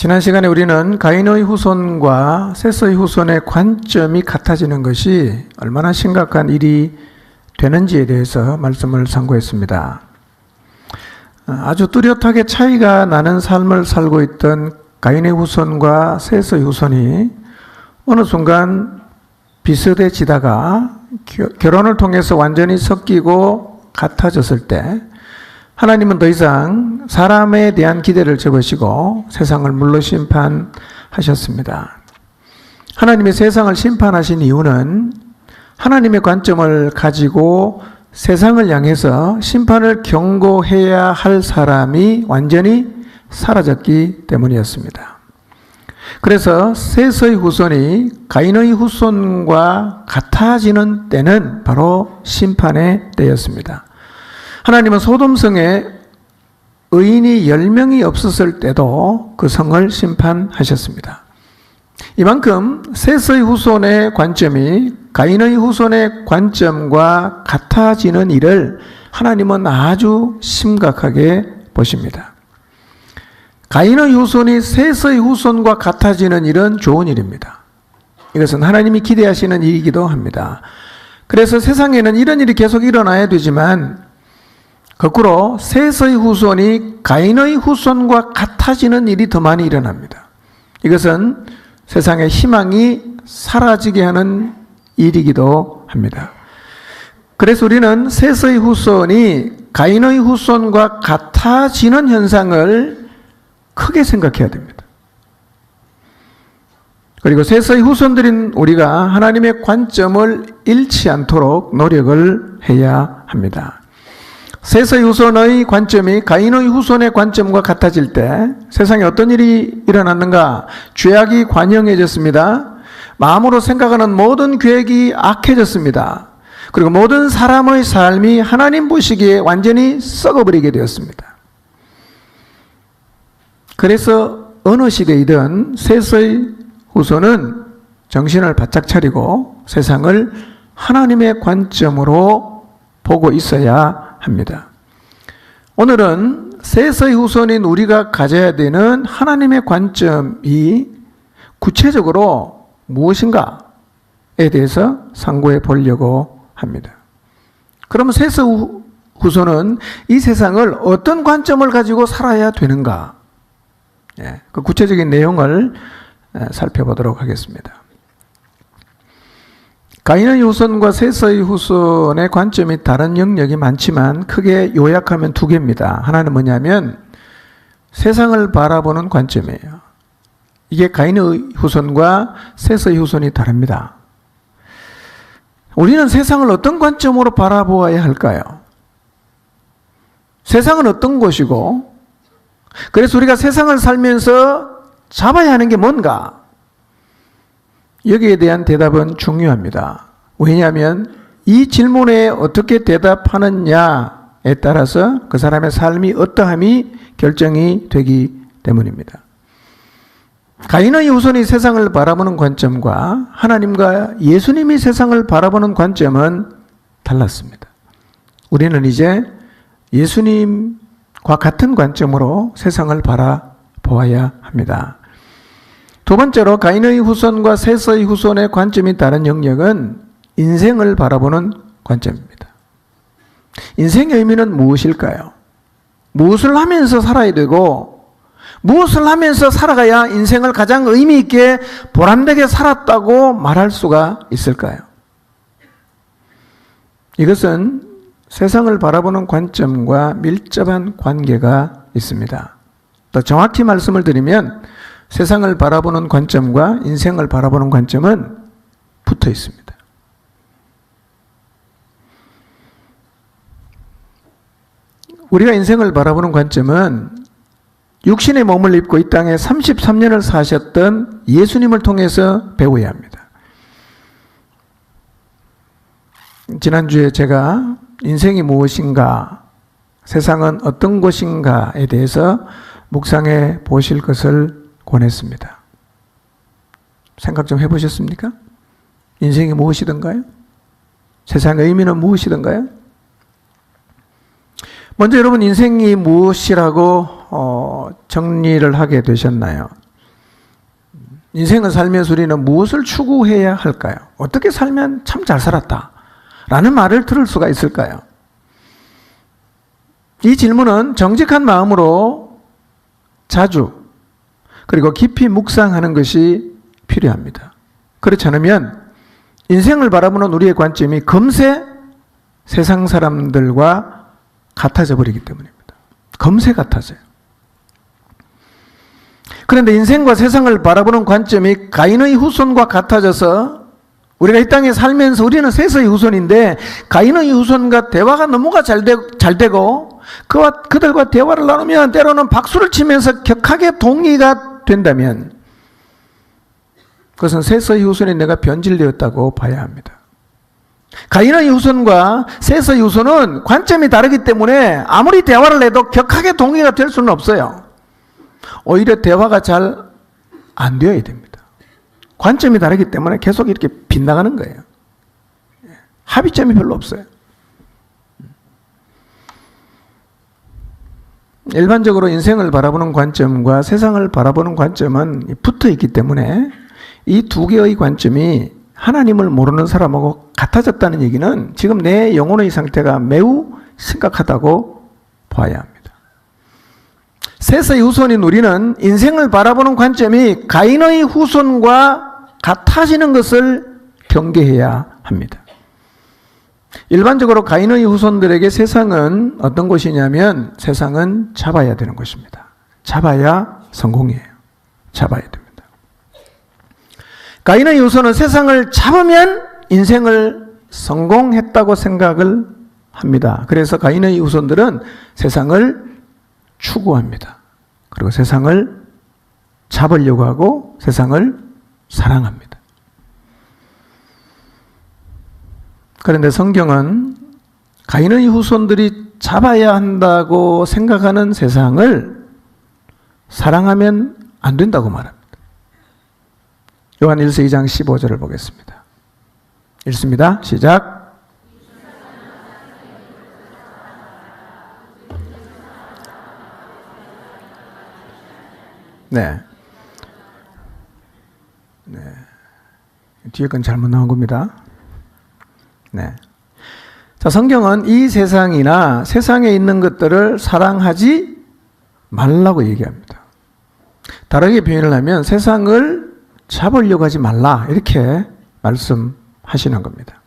지난 시간에 우리는 가인의 후손과 셋의 후손의 관점이 같아지는 것이 얼마나 심각한 일이 되는지에 대해서 말씀을 상고했습니다. 아주 뚜렷하게 차이가 나는 삶을 살고 있던 가인의 후손과 셋의 후손이 어느 순간 비슷해지다가 결혼을 통해서 완전히 섞이고 같아졌을 때 하나님은 더 이상 사람에 대한 기대를 접으시고 세상을 물로 심판하셨습니다. 하나님이 세상을 심판하신 이유는 하나님의 관점을 가지고 세상을 향해서 심판을 경고해야 할 사람이 완전히 사라졌기 때문이었습니다. 그래서 셋의 후손이 가인의 후손과 같아지는 때는 바로 심판의 때였습니다. 하나님은 소돔성에 의인이 10명이 없었을 때도 그 성을 심판하셨습니다. 이만큼 셋의 후손의 관점이 가인의 후손의 관점과 같아지는 일을 하나님은 아주 심각하게 보십니다. 가인의 후손이 셋의 후손과 같아지는 일은 좋은 일입니다. 이것은 하나님이 기대하시는 일이기도 합니다. 그래서 세상에는 이런 일이 계속 일어나야 되지만 거꾸로 셋의 후손이 가인의 후손과 같아지는 일이 더 많이 일어납니다. 이것은 세상의 희망이 사라지게 하는 일이기도 합니다. 그래서 우리는 셋의 후손이 가인의 후손과 같아지는 현상을 크게 생각해야 됩니다. 그리고 셋의 후손들인 우리가 하나님의 관점을 잃지 않도록 노력을 해야 합니다. 셋의 후손의 관점이 가인의 후손의 관점과 같아질 때 세상에 어떤 일이 일어났는가? 죄악이 관영해졌습니다. 마음으로 생각하는 모든 계획이 악해졌습니다. 그리고 모든 사람의 삶이 하나님 보시기에 완전히 썩어버리게 되었습니다. 그래서 어느 시대이든 셋의 후손은 정신을 바짝 차리고 세상을 하나님의 관점으로 보고 있어야 합니다. 오늘은 셋의 후손인 우리가 가져야 되는 하나님의 관점이 구체적으로 무엇인가에 대해서 상고해 보려고 합니다. 그러면 셋의 후손은 이 세상을 어떤 관점을 가지고 살아야 되는가? 그 구체적인 내용을 살펴보도록 하겠습니다. 가인의 후손과 셋의 후손의 관점이 다른 영역이 많지만 크게 요약하면 두 개입니다. 하나는 뭐냐면 세상을 바라보는 관점이에요. 이게 가인의 후손과 셋의 후손이 다릅니다. 우리는 세상을 어떤 관점으로 바라보아야 할까요? 세상은 어떤 곳이고, 그래서 우리가 세상을 살면서 잡아야 하는 게 뭔가? 여기에 대한 대답은 중요합니다. 왜냐하면 이 질문에 어떻게 대답하느냐에 따라서 그 사람의 삶이 어떠함이 결정이 되기 때문입니다. 가인의 후손이 세상을 바라보는 관점과 하나님과 예수님이 세상을 바라보는 관점은 달랐습니다. 우리는 이제 예수님과 같은 관점으로 세상을 바라보아야 합니다. 두 번째로 가인의 후손과 셋의 후손의 관점이 다른 영역은 인생을 바라보는 관점입니다. 인생의 의미는 무엇일까요? 무엇을 하면서 살아야 되고 무엇을 하면서 살아가야 인생을 가장 의미 있게 보람되게 살았다고 말할 수가 있을까요? 이것은 세상을 바라보는 관점과 밀접한 관계가 있습니다. 더 정확히 말씀을 드리면 세상을 바라보는 관점과 인생을 바라보는 관점은 붙어 있습니다. 우리가 인생을 바라보는 관점은 육신의 몸을 입고 이 땅에 33년을 사셨던 예수님을 통해서 배워야 합니다. 지난주에 제가 인생이 무엇인가, 세상은 어떤 것인가에 대해서 묵상해 보실 것을 권했습니다. 생각 좀 해보셨습니까? 인생이 무엇이던가요? 세상의 의미는 무엇이던가요? 먼저 여러분 인생이 무엇이라고 정리를 하게 되셨나요? 인생을 살면서 우리는 무엇을 추구해야 할까요? 어떻게 살면 참 잘 살았다 라는 말을 들을 수가 있을까요? 이 질문은 정직한 마음으로 자주 그리고 깊이 묵상하는 것이 필요합니다. 그렇지 않으면 인생을 바라보는 우리의 관점이 금세 세상 사람들과 같아져 버리기 때문입니다. 금세 같아져요. 그런데 인생과 세상을 바라보는 관점이 가인의 후손과 같아져서 우리가 이 땅에 살면서 우리는 셋의 후손인데 가인의 후손과 대화가 너무가 잘 되고 그들과 대화를 나누면 때로는 박수를 치면서 격하게 동의가 된다면 그것은 셋의 후손이 내가 변질되었다고 봐야 합니다. 가인의 후손과 셋의 후손은 관점이 다르기 때문에 아무리 대화를 해도 격하게 동의가 될 수는 없어요. 오히려 대화가 잘 안 되어야 됩니다. 관점이 다르기 때문에 계속 이렇게 빗나가는 거예요. 합의점이 별로 없어요. 일반적으로 인생을 바라보는 관점과 세상을 바라보는 관점은 붙어 있기 때문에 이 두 개의 관점이 하나님을 모르는 사람하고 같아졌다는 얘기는 지금 내 영혼의 상태가 매우 심각하다고 봐야 합니다. 셋의 후손인 우리는 인생을 바라보는 관점이 가인의 후손과 같아지는 것을 경계해야 합니다. 일반적으로 가인의 후손들에게 세상은 어떤 곳이냐면 세상은 잡아야 되는 곳입니다. 잡아야 성공이에요. 잡아야 됩니다. 가인의 후손은 세상을 잡으면 인생을 성공했다고 생각을 합니다. 그래서 가인의 후손들은 세상을 추구합니다. 그리고 세상을 잡으려고 하고 세상을 사랑합니다. 그런데 성경은 가인의 후손들이 잡아야 한다고 생각하는 세상을 사랑하면 안 된다고 말합니다. 요한 1서 2장 15절을 보겠습니다. 읽습니다. 시작. 네. 뒤에 건 잘못 나온 겁니다. 네. 자, 성경은 이 세상이나 세상에 있는 것들을 사랑하지 말라고 얘기합니다. 다르게 표현을 하면 세상을 잡으려고 하지 말라 이렇게 말씀하시는 겁니다.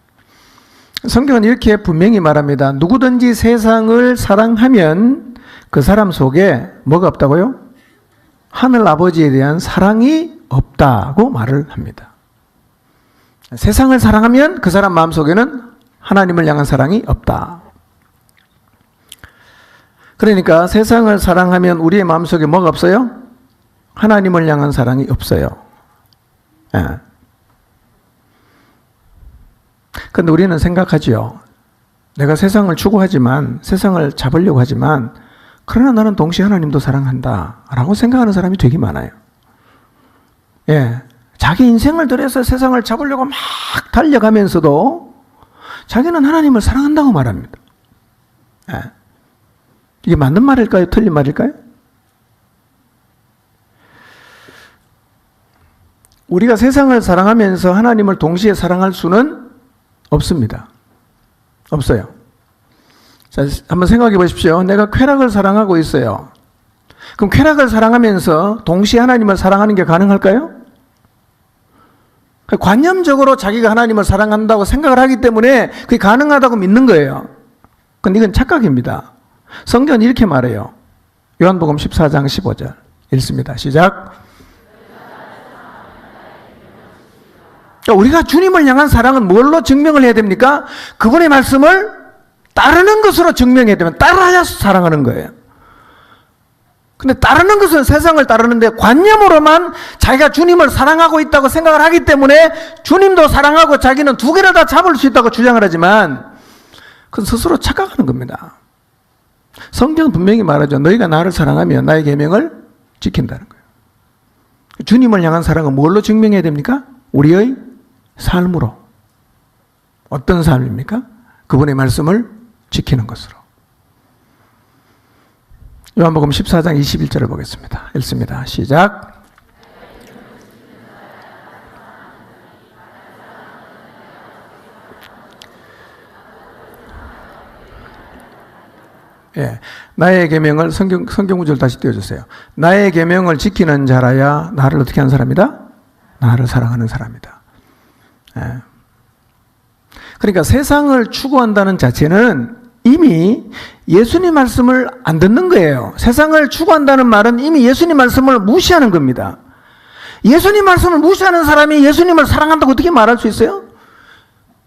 성경은 이렇게 분명히 말합니다. 누구든지 세상을 사랑하면 그 사람 속에 뭐가 없다고요? 하늘 아버지에 대한 사랑이 없다고 말을 합니다. 세상을 사랑하면 그 사람 마음속에는 하나님을 향한 사랑이 없다. 그러니까 세상을 사랑하면 우리의 마음속에 뭐가 없어요? 하나님을 향한 사랑이 없어요. 그런데 우리는 생각하지요. 내가 세상을 추구하지만 세상을 잡으려고 하지만 그러나 나는 동시에 하나님도 사랑한다 라고 생각하는 사람이 되게 많아요. 자기 인생을 들여서 세상을 잡으려고 막 달려가면서도 자기는 하나님을 사랑한다고 말합니다. 이게 맞는 말일까요? 틀린 말일까요? 우리가 세상을 사랑하면서 하나님을 동시에 사랑할 수는 없습니다. 없어요. 자, 한번 생각해 보십시오. 내가 쾌락을 사랑하고 있어요. 그럼 쾌락을 사랑하면서 동시에 하나님을 사랑하는 게 가능할까요? 관념적으로 자기가 하나님을 사랑한다고 생각을 하기 때문에 그게 가능하다고 믿는 거예요. 근데 이건 착각입니다. 성경은 이렇게 말해요. 요한복음 14장 15절 읽습니다. 시작. 우리가 주님을 향한 사랑은 뭘로 증명을 해야 됩니까? 그분의 말씀을 따르는 것으로 증명해야 되면 따라야 사랑하는 거예요. 근데 따르는 것은 세상을 따르는데 관념으로만 자기가 주님을 사랑하고 있다고 생각을 하기 때문에 주님도 사랑하고 자기는 두 개를 다 잡을 수 있다고 주장을 하지만 그건 스스로 착각하는 겁니다. 성경은 분명히 말하죠. 너희가 나를 사랑하면 나의 계명을 지킨다는 거예요. 주님을 향한 사랑은 뭘로 증명해야 됩니까? 우리의 삶으로. 어떤 삶입니까? 그분의 말씀을 지키는 것으로. 요한복음 14장 21절을 보겠습니다. 읽습니다. 시작. 예. 나의 계명을 성경 구절 다시 띄워주세요. 나의 계명을 지키는 자라야 나를 어떻게 하는 사람이다? 나를 사랑하는 사람이다. 예. 그러니까 세상을 추구한다는 자체는 이미 예수님 말씀을 안 듣는 거예요. 세상을 추구한다는 말은 이미 예수님 말씀을 무시하는 겁니다. 예수님 말씀을 무시하는 사람이 예수님을 사랑한다고 어떻게 말할 수 있어요?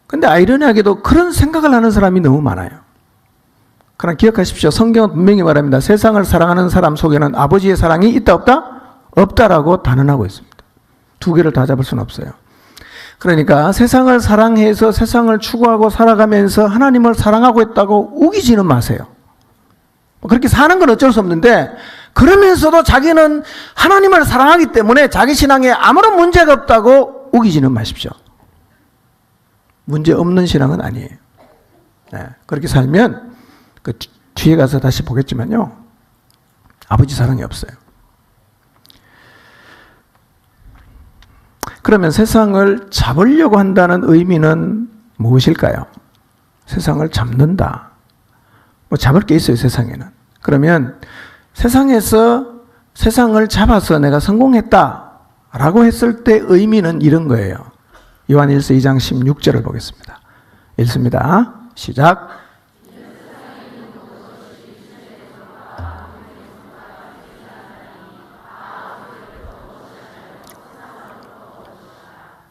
근데 아이러니하게도 그런 생각을 하는 사람이 너무 많아요. 그러나 기억하십시오. 성경은 분명히 말합니다. 세상을 사랑하는 사람 속에는 아버지의 사랑이 있다 없다? 없다라고 단언하고 있습니다. 두 개를 다 잡을 수는 없어요. 그러니까 세상을 사랑해서 세상을 추구하고 살아가면서 하나님을 사랑하고 있다고 우기지는 마세요. 그렇게 사는 건 어쩔 수 없는데 그러면서도 자기는 하나님을 사랑하기 때문에 자기 신앙에 아무런 문제가 없다고 우기지는 마십시오. 문제 없는 신앙은 아니에요. 네, 그렇게 살면 그 뒤에 가서 다시 보겠지만요. 아버지 사랑이 없어요. 그러면 세상을 잡으려고 한다는 의미는 무엇일까요? 세상을 잡는다. 뭐 잡을 게 있어요, 세상에는. 그러면 세상에서 세상을 잡아서 내가 성공했다라고 했을 때 의미는 이런 거예요. 요한일서 2장 16절을 보겠습니다. 읽습니다. 시작.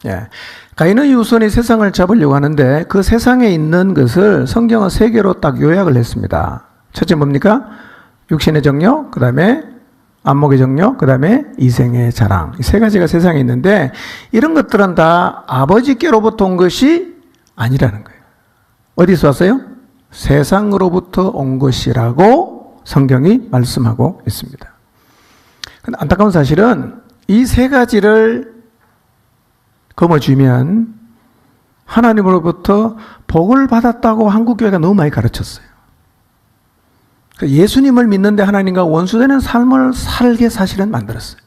예. 가인의 후손이 세상을 잡으려고 하는데 그 세상에 있는 것을 성경은 세 개로 딱 요약을 했습니다. 첫째 뭡니까? 육신의 정욕, 그 다음에 안목의 정욕, 그 다음에 이생의 자랑. 이 세 가지가 세상에 있는데 이런 것들은 다 아버지께로부터 온 것이 아니라는 거예요. 어디서 왔어요? 세상으로부터 온 것이라고 성경이 말씀하고 있습니다. 근데 안타까운 사실은 이 세 가지를 거머쥐면 하나님으로부터 복을 받았다고 한국교회가 너무 많이 가르쳤어요. 예수님을 믿는데 하나님과 원수되는 삶을 살게 사실은 만들었어요.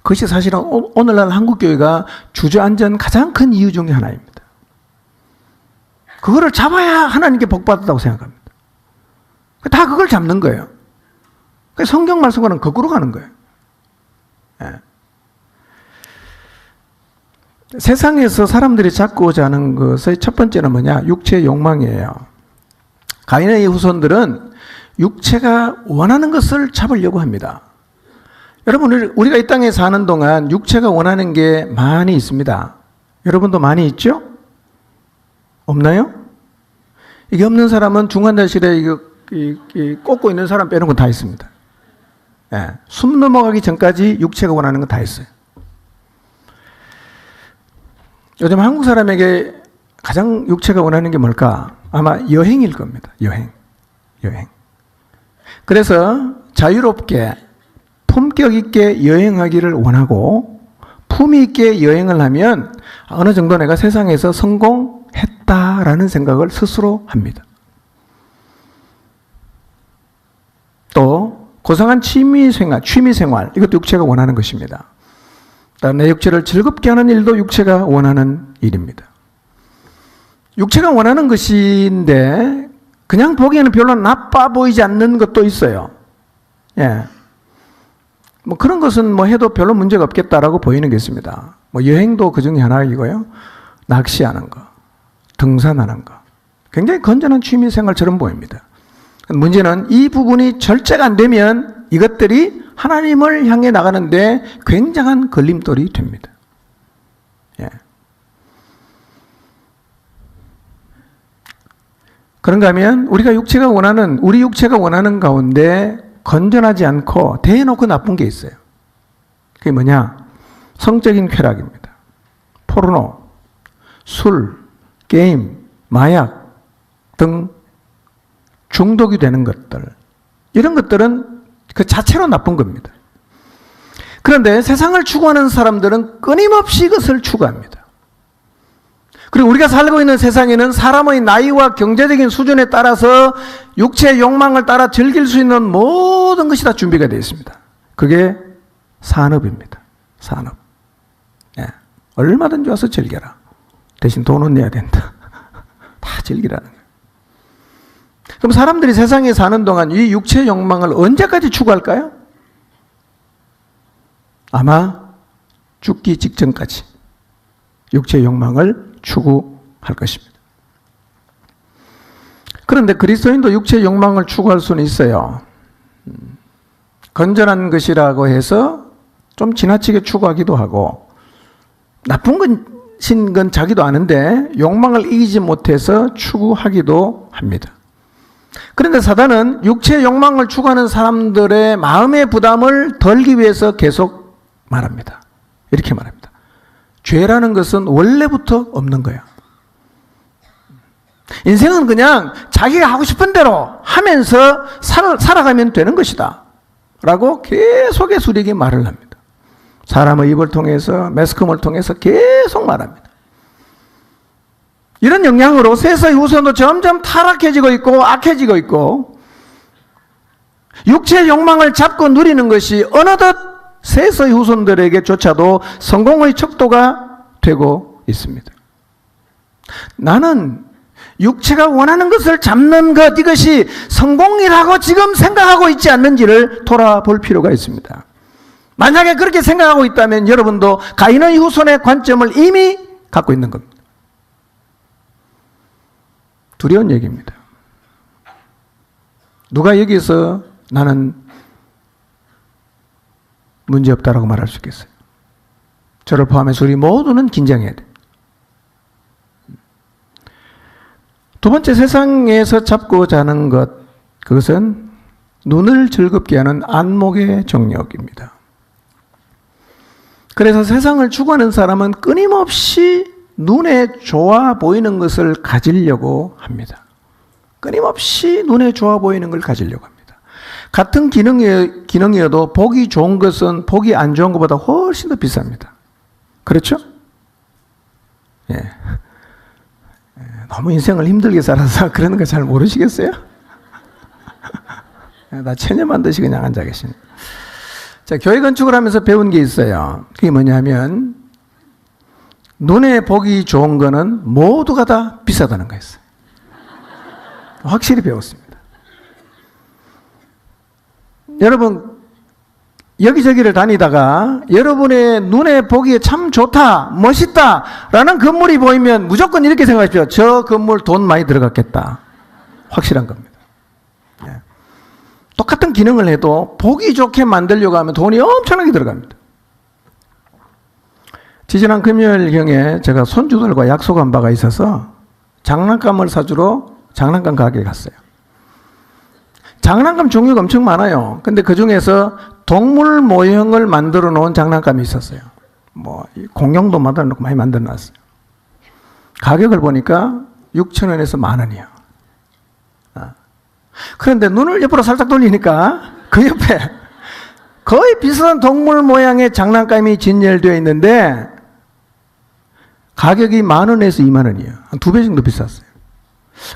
그것이 사실은 오늘날 한국교회가 주저앉은 가장 큰 이유 중에 하나입니다. 그거를 잡아야 하나님께 복 받았다고 생각합니다. 다 그걸 잡는 거예요. 성경 말씀과는 거꾸로 가는 거예요. 예. 세상에서 사람들이 잡고자 하는 것의 첫 번째는 뭐냐? 육체의 욕망이에요. 가인의 후손들은 육체가 원하는 것을 잡으려고 합니다. 여러분, 우리가 이 땅에 사는 동안 육체가 원하는 게 많이 있습니다. 여러분도 많이 있죠? 없나요? 이게 없는 사람은 중환자실에 꽂고 있는 사람 빼는 건 다 있습니다. 예. 숨 넘어가기 전까지 육체가 원하는 건 다 있어요. 요즘 한국 사람에게 가장 육체가 원하는 게 뭘까? 아마 여행일 겁니다. 여행. 그래서 자유롭게 품격 있게 여행하기를 원하고 품위 있게 여행을 하면 어느 정도 내가 세상에서 성공했다라는 생각을 스스로 합니다. 또 고상한 취미생활 이것도 육체가 원하는 것입니다. 내 육체를 즐겁게 하는 일도 육체가 원하는 일입니다. 육체가 원하는 것인데 그냥 보기에는 별로 나빠 보이지 않는 것도 있어요. 예. 뭐 그런 것은 뭐 해도 별로 문제가 없겠다라고 보이는 게 있습니다. 뭐 여행도 그 중에 하나이고요. 낚시하는 거, 등산하는 거. 굉장히 건전한 취미 생활처럼 보입니다. 문제는 이 부분이 절제가 안 되면 이것들이 하나님을 향해 나가는데 굉장한 걸림돌이 됩니다. 예. 그런가 하면 우리 육체가 원하는 가운데 건전하지 않고 대놓고 나쁜 게 있어요. 그게 뭐냐? 성적인 쾌락입니다. 포르노, 술, 게임, 마약 등 중독이 되는 것들. 이런 것들은 그 자체로 나쁜 겁니다. 그런데 세상을 추구하는 사람들은 끊임없이 이것을 추구합니다. 그리고 우리가 살고 있는 세상에는 사람의 나이와 경제적인 수준에 따라서 육체의 욕망을 따라 즐길 수 있는 모든 것이 다 준비가 되어 있습니다. 그게 산업입니다. 산업. 예. 얼마든지 와서 즐겨라. 대신 돈은 내야 된다. 다 즐기라는 거예요. 그럼 사람들이 세상에 사는 동안 이 육체의 욕망을 언제까지 추구할까요? 아마 죽기 직전까지 육체의 욕망을 추구할 것입니다. 그런데 그리스도인도 육체의 욕망을 추구할 수는 있어요. 건전한 것이라고 해서 좀 지나치게 추구하기도 하고, 나쁜 것인 건 자기도 아는데 욕망을 이기지 못해서 추구하기도 합니다. 그런데 사단은 육체의 욕망을 추구하는 사람들의 마음의 부담을 덜기 위해서 계속 말합니다. 이렇게 말합니다. 죄라는 것은 원래부터 없는 거야. 인생은 그냥 자기가 하고 싶은 대로 하면서 살아가면 되는 것이다 라고 계속 예수에게 말을 합니다. 사람의 입을 통해서, 매스컴을 통해서 계속 말합니다. 이런 영향으로 세서의 후손도 점점 타락해지고 있고 악해지고 있고, 육체의 욕망을 잡고 누리는 것이 어느덧 세서의 후손들에게조차도 성공의 척도가 되고 있습니다. 나는 육체가 원하는 것을 잡는 것, 이것이 성공이라고 지금 생각하고 있지 않는지를 돌아볼 필요가 있습니다. 만약에 그렇게 생각하고 있다면 여러분도 가인의 후손의 관점을 이미 갖고 있는 겁니다. 두려운 얘기입니다. 누가 여기서 나는 문제없다라고 말할 수 있겠어요? 저를 포함해서 우리 모두는 긴장해야 돼요. 두 번째, 세상에서 잡고자 하는 것, 그것은 눈을 즐겁게 하는 안목의 정욕입니다. 그래서 세상을 추구하는 사람은 끊임없이 눈에 좋아 보이는 것을 가지려고 합니다. 끊임없이 눈에 좋아 보이는 걸 가지려고 합니다. 같은 기능이어도 보기 좋은 것은 보기 안 좋은 것보다 훨씬 더 비쌉니다. 그렇죠? 예. 너무 인생을 힘들게 살아서 그러는 거 잘 모르시겠어요? 나 체념한 듯이 그냥 앉아 계시네. 자, 교회 건축을 하면서 배운 게 있어요. 그게 뭐냐면, 눈에 보기 좋은 거는 모두가 다 비싸다는 거였어요. 확실히 배웠습니다. 여러분, 여기저기를 다니다가 여러분의 눈에 보기에 참 좋다, 멋있다 라는 건물이 보이면 무조건 이렇게 생각하십시오. 저 건물 돈 많이 들어갔겠다. 확실한 겁니다. 네. 똑같은 기능을 해도 보기 좋게 만들려고 하면 돈이 엄청나게 들어갑니다. 지지난 금요일경에 제가 손주들과 약속한 바가 있어서 장난감을 사주러 장난감 가게에 갔어요. 장난감 종류가 엄청 많아요. 근데 그 중에서 동물 모형을 만들어 놓은 장난감이 있었어요. 뭐 공룡도 만들어 놓고 많이 만들어 놨어요. 가격을 보니까 6,000원에서 10,000원이요. 그런데 눈을 옆으로 살짝 돌리니까 그 옆에 거의 비슷한 동물 모양의 장난감이 진열되어 있는데 가격이 10,000원에서 20,000원이에요. 한 2배 정도 비쌌어요.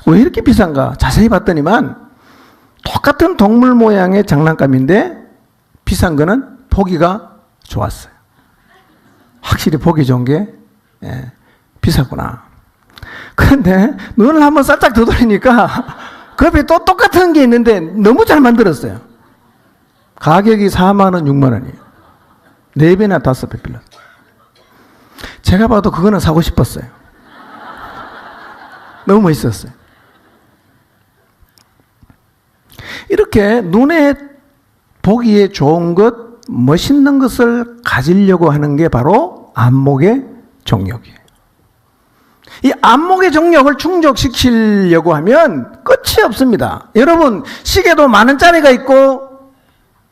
왜 이렇게 비싼가? 자세히 봤더니만 똑같은 동물 모양의 장난감인데 비싼 거는 보기가 좋았어요. 확실히 보기 좋은 게 비쌌구나. 그런데 눈을 한번 살짝 더 돌리니까 그 옆에 또 똑같은 게 있는데 너무 잘 만들었어요. 가격이 40,000원, 60,000원이에요. 4배나 5배 빌렸어요. 제가 봐도 그거는 사고 싶었어요. 너무 멋있었어요. 이렇게 눈에 보기에 좋은 것, 멋있는 것을 가지려고 하는 게 바로 안목의 정욕이에요. 이 안목의 정욕을 충족시키려고 하면 끝이 없습니다. 여러분, 시계도 10,000원짜리가 있고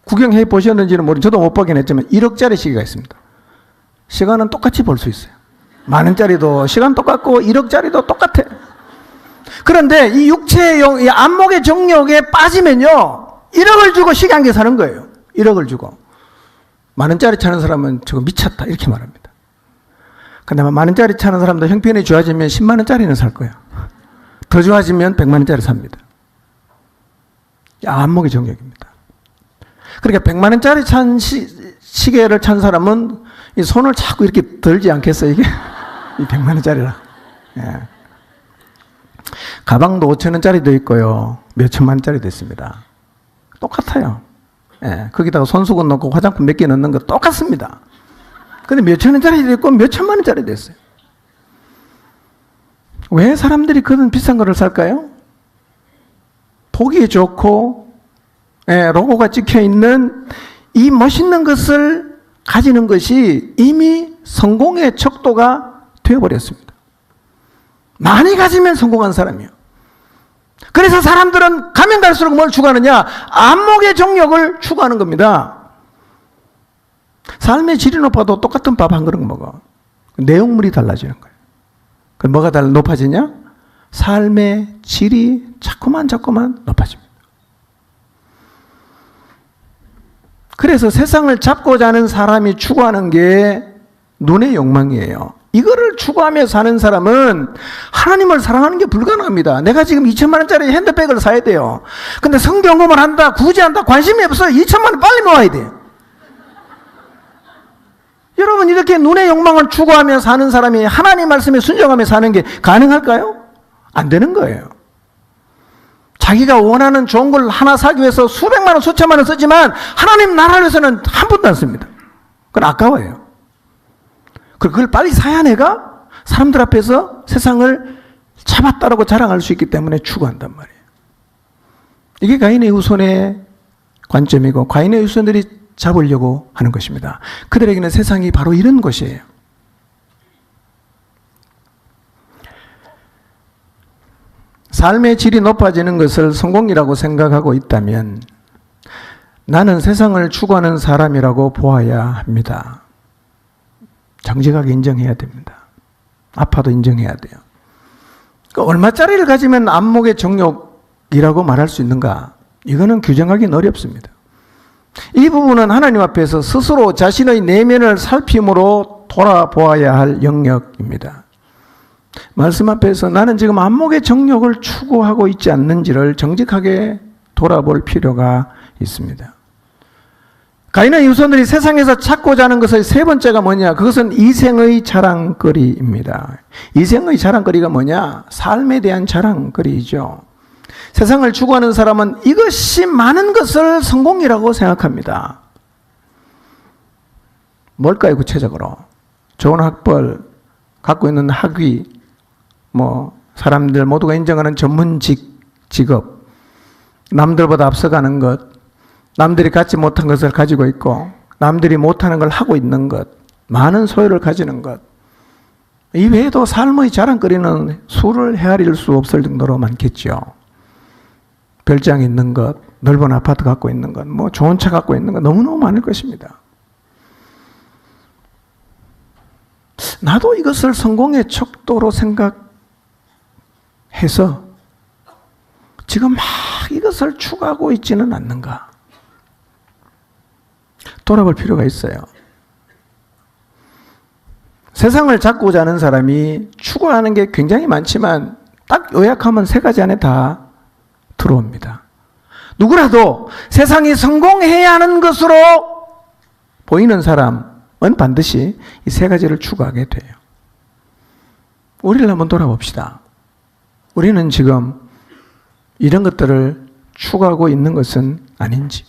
구경해 보셨는지는 모르겠어요. 저도 못 보긴 했지만 1억짜리 시계가 있습니다. 시간은 똑같이 볼 수 있어요. 10,000원짜리도 시간 똑같고 1억짜리도 똑같아. 그런데 이 육체의 이 안목의 정욕에 빠지면요, 1억을 주고 시계 한 개 사는 거예요. 1억을 주고. 10,000원짜리 차는 사람은 저거 미쳤다 이렇게 말합니다. 근데 10,000원짜리 차는 사람도 형편이 좋아지면 100,000원짜리는 살 거예요. 더 좋아지면 100,000원짜리 삽니다. 안목의 정욕입니다. 그러니까 100,000원짜리 찬 시계를 찬 사람은 이 손을 자꾸 이렇게 들지 않겠어요, 이게? 이 100,000원짜리라. 예. 가방도 5,000원짜리도 있고요. 몇 천만 원짜리도 있습니다. 똑같아요. 예, 거기다가 손수건 넣고 화장품 몇 개 넣는 거 똑같습니다. 근데 몇 천 원짜리도 있고 몇 천만 원짜리도 있어요. 왜 사람들이 그런 비싼 거를 살까요? 보기 좋고 로고가 찍혀 있는 이 멋있는 것을 가지는 것이 이미 성공의 척도가 되어버렸습니다. 많이 가지면 성공한 사람이에요. 그래서 사람들은 가면 갈수록 뭘 추구하느냐? 안목의 정욕을 추구하는 겁니다. 삶의 질이 높아도 똑같은 밥 한 그릇 먹어. 내용물이 달라지는 거예요. 그럼 뭐가 높아지냐? 삶의 질이 자꾸만 높아집니다. 그래서 세상을 잡고자 하는 사람이 추구하는 게 눈의 욕망이에요. 이거를 추구하며 사는 사람은 하나님을 사랑하는 게 불가능합니다. 내가 지금 2천만 원짜리 핸드백을 사야 돼요. 근데 성경공부를 한다, 구제한다, 관심이 없어요. 2천만 원 빨리 모아야 돼요. 여러분, 이렇게 눈의 욕망을 추구하며 사는 사람이 하나님 말씀에 순종하며 사는 게 가능할까요? 안 되는 거예요. 자기가 원하는 좋은 걸 하나 사기 위해서 수백만 원, 수천만 원 쓰지만 하나님 나라를 위해서는 한 푼도 안 씁니다. 그건 아까워요. 그걸 빨리 사야 내가 사람들 앞에서 세상을 잡았다라고 자랑할 수 있기 때문에 추구한단 말이에요. 이게 가인의 후손의 관점이고 가인의 후손들이 잡으려고 하는 것입니다. 그들에게는 세상이 바로 이런 것이에요. 삶의 질이 높아지는 것을 성공이라고 생각하고 있다면 나는 세상을 추구하는 사람이라고 보아야 합니다. 정직하게 인정해야 됩니다. 아파도 인정해야 돼요. 얼마짜리를 가지면 안목의 정욕이라고 말할 수 있는가? 이거는 규정하기는 어렵습니다. 이 부분은 하나님 앞에서 스스로 자신의 내면을 살핌으로 돌아보아야 할 영역입니다. 말씀 앞에서 나는 지금 안목의 정욕을 추구하고 있지 않는지를 정직하게 돌아볼 필요가 있습니다. 가인의 후손들이 세상에서 찾고자 하는 것의 세 번째가 뭐냐? 그것은 이생의 자랑거리입니다. 이생의 자랑거리가 뭐냐? 삶에 대한 자랑거리이죠. 세상을 추구하는 사람은 이것이 많은 것을 성공이라고 생각합니다. 뭘까요, 구체적으로? 좋은 학벌, 갖고 있는 학위, 사람들 모두가 인정하는 직업, 남들보다 앞서가는 것, 남들이 갖지 못한 것을 가지고 있고 남들이 못하는 걸 하고 있는 것, 많은 소유를 가지는 것, 이 외에도 삶의 자랑거리는 수를 헤아릴 수 없을 정도로 많겠죠. 별장 있는 것, 넓은 아파트 갖고 있는 것, 좋은 차 갖고 있는 것 너무너무 많을 것입니다. 나도 이것을 성공의 척도로 생각해서 지금 막 이것을 추구하고 있지는 않는가? 돌아볼 필요가 있어요. 세상을 잡고자 하는 사람이 추구하는 게 굉장히 많지만 딱 요약하면 세 가지 안에 다 들어옵니다. 누구라도 세상이 성공해야 하는 것으로 보이는 사람은 반드시 이 세 가지를 추구하게 돼요. 우리를 한번 돌아봅시다. 우리는 지금 이런 것들을 추구하고 있는 것은 아닌지,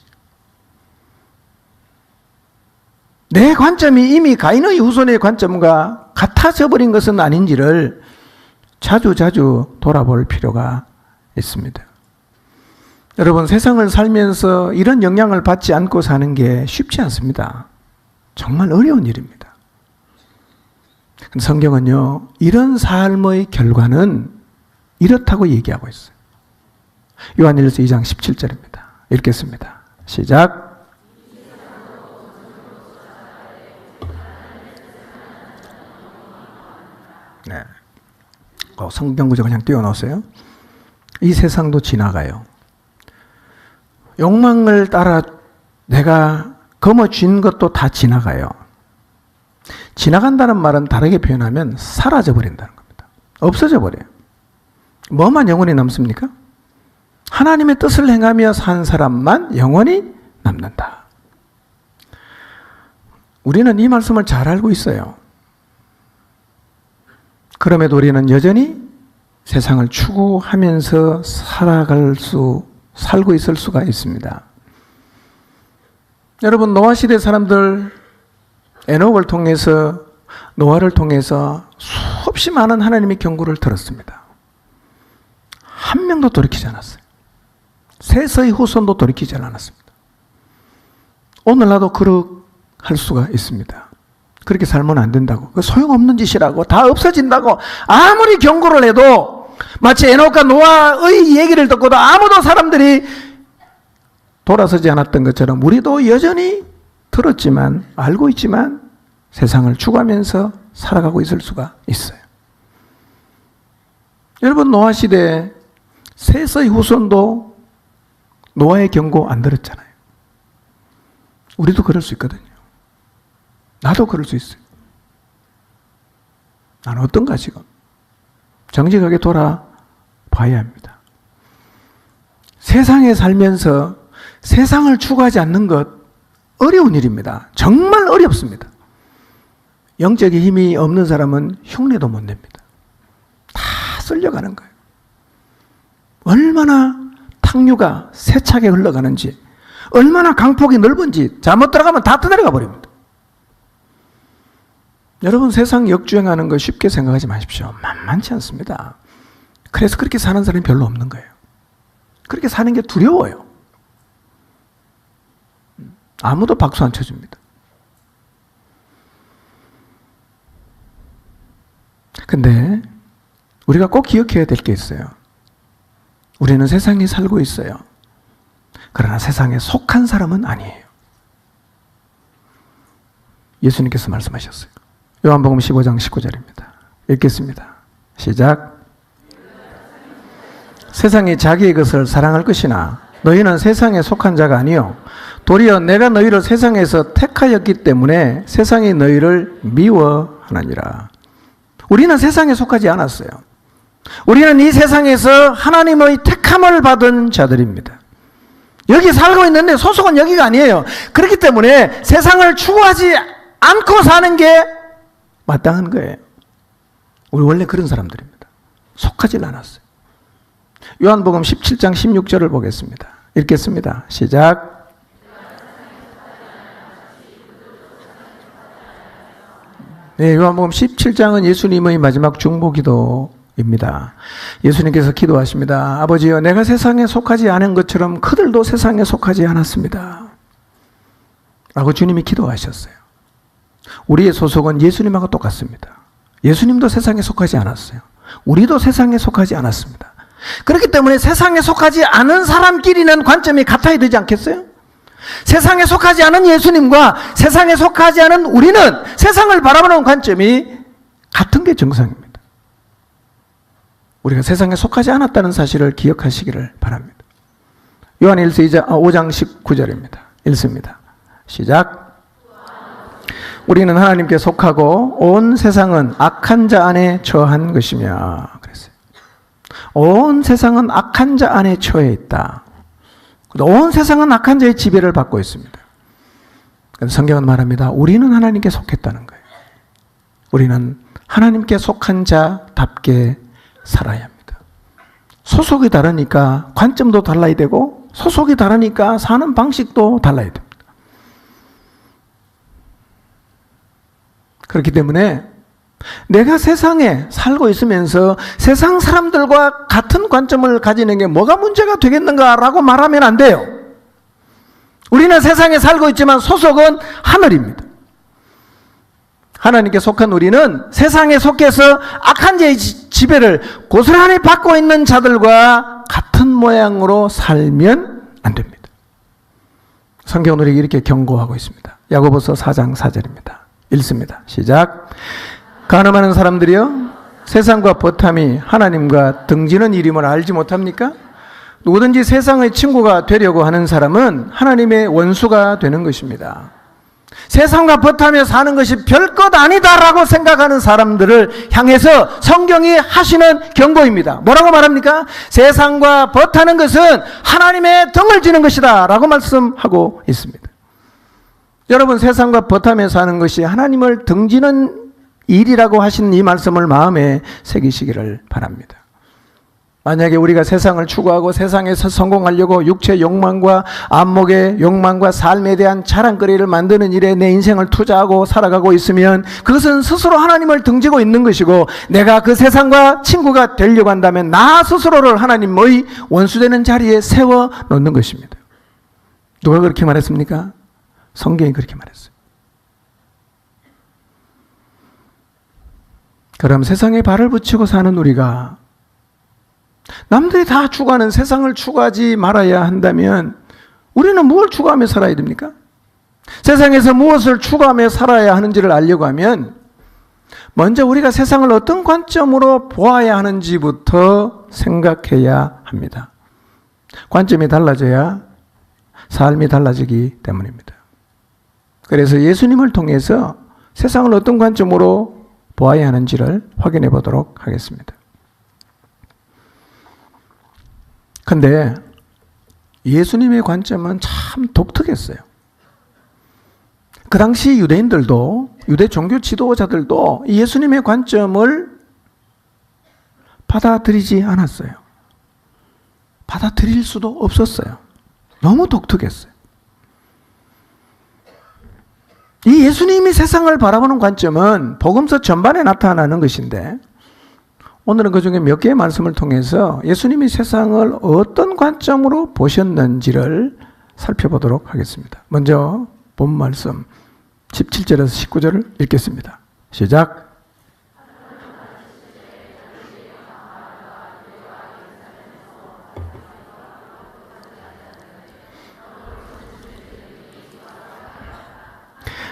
내 관점이 이미 가인의 후손의 관점과 같아져 버린 것은 아닌지를 자주 돌아볼 필요가 있습니다. 여러분, 세상을 살면서 이런 영향을 받지 않고 사는 게 쉽지 않습니다. 정말 어려운 일입니다. 성경은요, 이런 삶의 결과는 이렇다고 얘기하고 있어요. 요한일서 2장 17절입니다. 읽겠습니다. 시작. 네. 성경 구절 그냥 띄워놓으세요. 이 세상도 지나가요. 욕망을 따라 내가 거머쥔 것도 다 지나가요. 지나간다는 말은 다르게 표현하면 사라져 버린다는 겁니다. 없어져 버려요. 뭐만 영원히 남습니까? 하나님의 뜻을 행하며 산 사람만 영원히 남는다. 우리는 이 말씀을 잘 알고 있어요. 그럼에도 우리는 여전히 세상을 추구하면서 살고 있을 수가 있습니다. 여러분, 노아 시대 사람들 에녹을 통해서, 노아를 통해서 수없이 많은 하나님의 경고를 들었습니다. 한 명도 돌이키지 않았어요. 셋의 후손도 돌이키지 않았습니다. 오늘 나도 그렇할 수가 있습니다. 그렇게 살면 안 된다고, 그 소용없는 짓이라고, 다 없어진다고 아무리 경고를 해도, 마치 에녹과 노아의 얘기를 듣고도 아무도 사람들이 돌아서지 않았던 것처럼 우리도 여전히 들었지만, 알고 있지만 세상을 추구하면서 살아가고 있을 수가 있어요. 여러분, 노아 시대에 셋의 후손도 노아의 경고 안 들었잖아요. 우리도 그럴 수 있거든요. 나도 그럴 수 있어요. 나는 어떤가 지금? 정직하게 돌아봐야 합니다. 세상에 살면서 세상을 추구하지 않는 것 어려운 일입니다. 정말 어렵습니다. 영적인 힘이 없는 사람은 흉내도 못 냅니다. 다 쓸려가는 거예요. 얼마나 탕류가 세차게 흘러가는지, 얼마나 강폭이 넓은지 잘못 들어가면 다 떠내려가 버립니다. 여러분, 세상 역주행하는 거 쉽게 생각하지 마십시오. 만만치 않습니다. 그래서 그렇게 사는 사람이 별로 없는 거예요. 그렇게 사는 게 두려워요. 아무도 박수 안 쳐줍니다. 근데 우리가 꼭 기억해야 될 게 있어요. 우리는 세상에 살고 있어요. 그러나 세상에 속한 사람은 아니에요. 예수님께서 말씀하셨어요. 요한복음 15장 19절입니다. 읽겠습니다. 시작. 세상이 자기의 것을 사랑할 것이나 너희는 세상에 속한 자가 아니요 도리어 내가 너희를 세상에서 택하였기 때문에 세상이 너희를 미워하느니라. 우리는 세상에 속하지 않았어요. 우리는 이 세상에서 하나님의 택함을 받은 자들입니다. 여기 살고 있는데 소속은 여기가 아니에요. 그렇기 때문에 세상을 추구하지 않고 사는 게 마땅한 거예요. 우리 원래 그런 사람들입니다. 속하지 않았어요. 요한복음 17장 16절을 보겠습니다. 읽겠습니다. 시작. 네, 요한복음 17장은 예수님의 마지막 중보기도입니다. 예수님께서 기도하십니다. 아버지여, 내가 세상에 속하지 않은 것처럼 그들도 세상에 속하지 않았습니다. 라고 주님이 기도하셨어요. 우리의 소속은 예수님하고 똑같습니다. 예수님도 세상에 속하지 않았어요. 우리도 세상에 속하지 않았습니다. 그렇기 때문에 세상에 속하지 않은 사람끼리는 관점이 같아야 되지 않겠어요? 세상에 속하지 않은 예수님과 세상에 속하지 않은 우리는 세상을 바라보는 관점이 같은 게 정상입니다. 우리가 세상에 속하지 않았다는 사실을 기억하시기를 바랍니다. 요한일서 5장 19절입니다. 읽습니다. 시작. 우리는 하나님께 속하고 온 세상은 악한 자 안에 처한 것이며 그랬어요. 온 세상은 악한 자 안에 처해 있다. 온 세상은 악한 자의 지배를 받고 있습니다. 성경은 말합니다. 우리는 하나님께 속했다는 거예요. 우리는 하나님께 속한 자답게 살아야 합니다. 소속이 다르니까 관점도 달라야 되고 소속이 다르니까 사는 방식도 달라야 됩니다. 그렇기 때문에 내가 세상에 살고 있으면서 세상 사람들과 같은 관점을 가지는 게 뭐가 문제가 되겠는가라고 말하면 안 돼요. 우리는 세상에 살고 있지만 소속은 하늘입니다. 하나님께 속한 우리는 세상에 속해서 악한 자의 지배를 고스란히 받고 있는 자들과 같은 모양으로 살면 안 됩니다. 성경은 우리에게 이렇게 경고하고 있습니다. 야고보서 4장 4절입니다. 읽습니다. 시작. 가늠하는 사람들이여, 세상과 버탐이 하나님과 등지는 일임을 알지 못합니까? 누구든지 세상의 친구가 되려고 하는 사람은 하나님의 원수가 되는 것입니다. 세상과 버타며 사는 것이 별것 아니다라고 생각하는 사람들을 향해서 성경이 하시는 경고입니다. 뭐라고 말합니까? 세상과 버타는 것은 하나님의 등을 지는 것이다 라고 말씀하고 있습니다. 여러분, 세상과 버타며 사는 것이 하나님을 등지는 일이라고 하신 이 말씀을 마음에 새기시기를 바랍니다. 만약에 우리가 세상을 추구하고 세상에서 성공하려고 육체 욕망과 안목의 욕망과 삶에 대한 자랑거리를 만드는 일에 내 인생을 투자하고 살아가고 있으면 그것은 스스로 하나님을 등지고 있는 것이고, 내가 그 세상과 친구가 되려고 한다면 나 스스로를 하나님의 원수되는 자리에 세워 놓는 것입니다. 누가 그렇게 말했습니까? 성경이 그렇게 말했어요. 그럼 세상에 발을 붙이고 사는 우리가 남들이 다 추구하는 세상을 추구하지 말아야 한다면 우리는 무엇을 추구하며 살아야 됩니까? 세상에서 무엇을 추구하며 살아야 하는지를 알려고 하면 먼저 우리가 세상을 어떤 관점으로 보아야 하는지부터 생각해야 합니다. 관점이 달라져야 삶이 달라지기 때문입니다. 그래서 예수님을 통해서 세상을 어떤 관점으로 보아야 하는지를 확인해 보도록 하겠습니다. 근데 예수님의 관점은 참 독특했어요. 그 당시 유대인들도, 유대 종교 지도자들도 예수님의 관점을 받아들이지 않았어요. 받아들일 수도 없었어요. 너무 독특했어요. 이 예수님이 세상을 바라보는 관점은 복음서 전반에 나타나는 것인데, 오늘은 그 중에 몇 개의 말씀을 통해서 예수님이 세상을 어떤 관점으로 보셨는지를 살펴보도록 하겠습니다. 먼저 본 말씀 17절에서 19절을 읽겠습니다. 시작.